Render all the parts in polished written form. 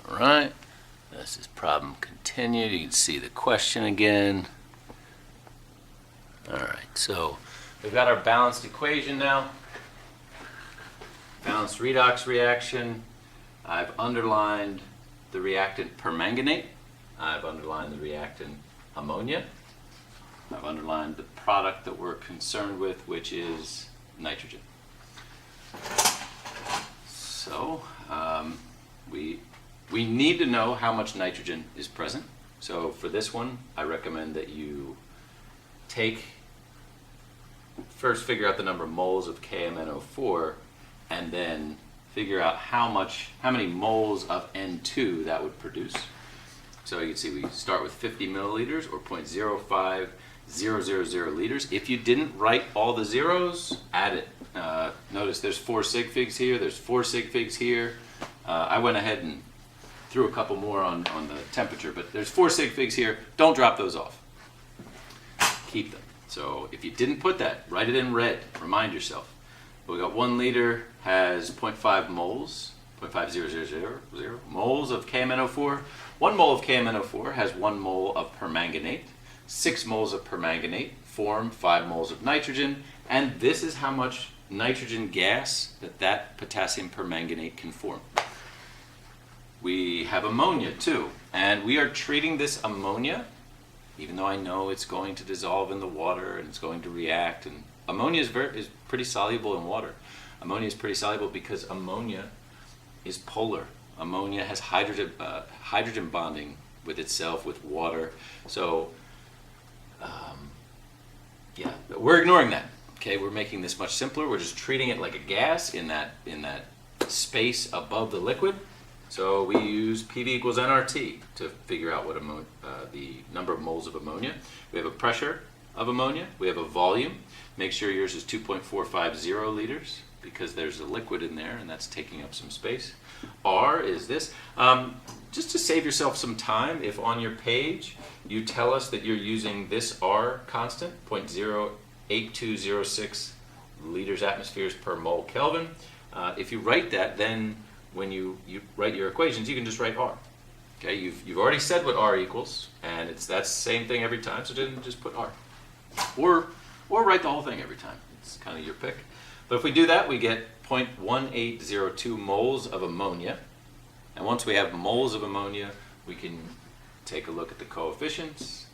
All right, this is problem continued. You can see the question again. All right, so we've got our balanced equation now. Balanced redox reaction. I've underlined the reactant permanganate. I've underlined the reactant ammonia. I've underlined the product that we're concerned with, which is nitrogen. So we need to know how much nitrogen is present. So for this one, I recommend that you first figure out the number of moles of KMNO4, and then figure out how many moles of N2 that would produce. So you can see we start with 50 milliliters or 0.05000 liters. If you didn't write all the zeros, add it. Notice there's 4 sig figs here, there's 4 sig figs here. I went ahead and threw a couple more on the temperature, but there's 4 sig figs here. Don't drop those off. Keep them. So if you didn't put that, write it in red. Remind yourself. We got 1 liter has 0.5 moles, 0.5000 moles of KMNO4. 1 mole of KMNO4 has 1 mole of permanganate. 6 moles of permanganate form 5 moles of nitrogen, and this is how much nitrogen gas that potassium permanganate can form. We have ammonia too, and we are treating this ammonia, even though I know it's going to dissolve in the water and it's going to react, and ammonia is pretty soluble in water. Ammonia is pretty soluble because ammonia is polar. Ammonia has hydrogen bonding with itself, with water. So yeah, we're ignoring that. Okay, we're making this much simpler. We're just treating it like a gas in that space above the liquid. So we use PV equals nRT to figure out what the number of moles of ammonia. We have a pressure of ammonia. We have a volume. Make sure yours is 2.450 liters because there's a liquid in there and that's taking up some space. R is this. Just to save yourself some time, if on your page you tell us that you're using this R constant, 0.08206 liters atmospheres per mole Kelvin, if you write that, then when you write your equations, you can just write R. Okay, you've already said what R equals, and that's the same thing every time, so then just put R. Or write the whole thing every time. It's kind of your pick. But if we do that, we get 0.1802 moles of ammonia. And once we have moles of ammonia, we can take a look at the coefficients.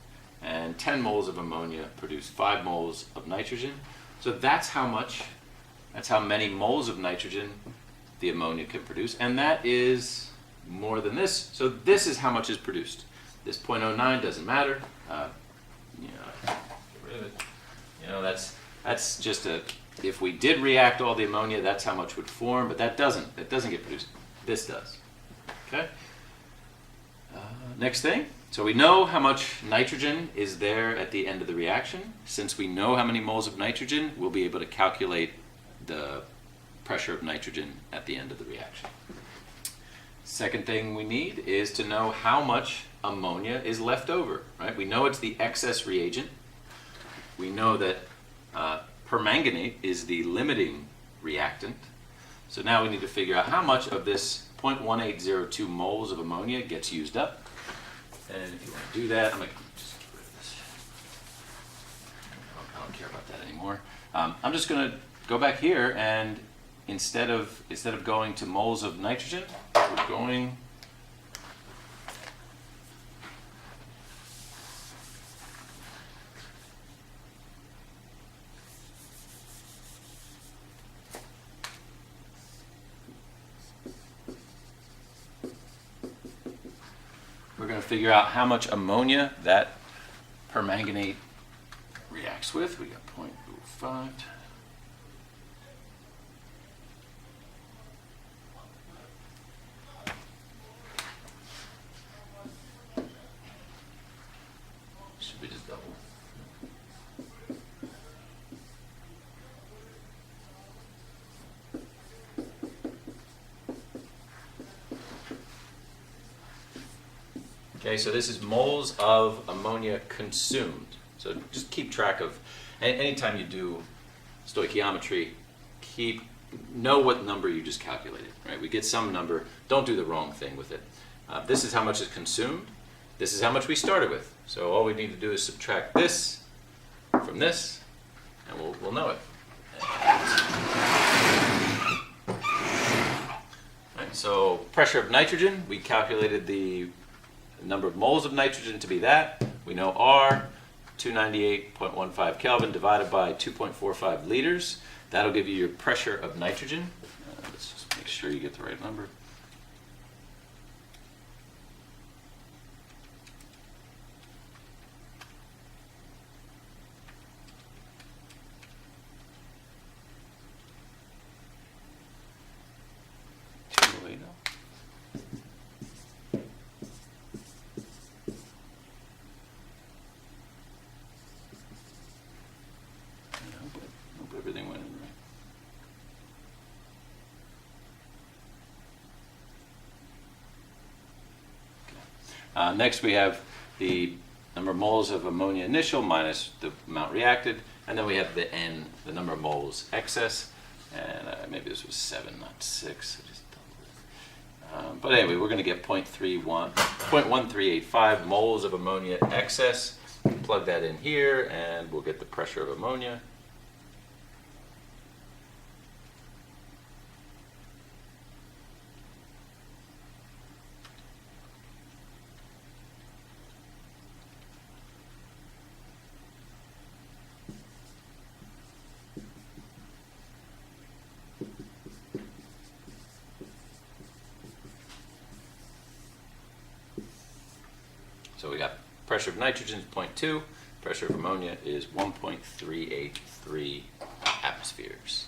And 10 moles of ammonia produce 5 moles of nitrogen. So that's how many moles of nitrogen the ammonia can produce. And that is more than this. So this is how much is produced. This 0.09 doesn't matter. Get rid of it. That's just if we did react all the ammonia, that's how much would form, but that doesn't get produced. This does. Okay. Next thing. So we know how much nitrogen is there at the end of the reaction. Since we know how many moles of nitrogen, we'll be able to calculate the pressure of nitrogen at the end of the reaction. Second thing we need is to know how much ammonia is left over. Right? We know it's the excess reagent. We know that permanganate is the limiting reactant. So now we need to figure out how much of this 0.1802 moles of ammonia gets used up. And if you want to do that, I'm going to just get rid of this. I don't care about that anymore. I'm just going to go back here, and instead of going to moles of nitrogen, we're going to figure out how much ammonia that permanganate reacts with. We got 0.05. Should be just double. Okay, so this is moles of ammonia consumed. So just keep track of, anytime you do stoichiometry, know what number you just calculated, right? We get some number, don't do the wrong thing with it. This is how much is consumed. This is how much we started with. So all we need to do is subtract this from this, and we'll know it. Right, so pressure of nitrogen, we calculated the number of moles of nitrogen to be that. We know R, 298.15 Kelvin divided by 2.45 liters. That'll give you your pressure of nitrogen. Let's just make sure you get the right number. Everything went in right. Okay. Next we have the number of moles of ammonia initial minus the amount reacted, and then we have the N, the number of moles excess, and maybe this was 7, not 6. I just doubled it. But anyway, we're going to get 0.1385 moles of ammonia excess. Plug that in here, and we'll get the pressure of ammonia. So we got pressure of nitrogen is 0.2, pressure of ammonia is 1.383 atmospheres.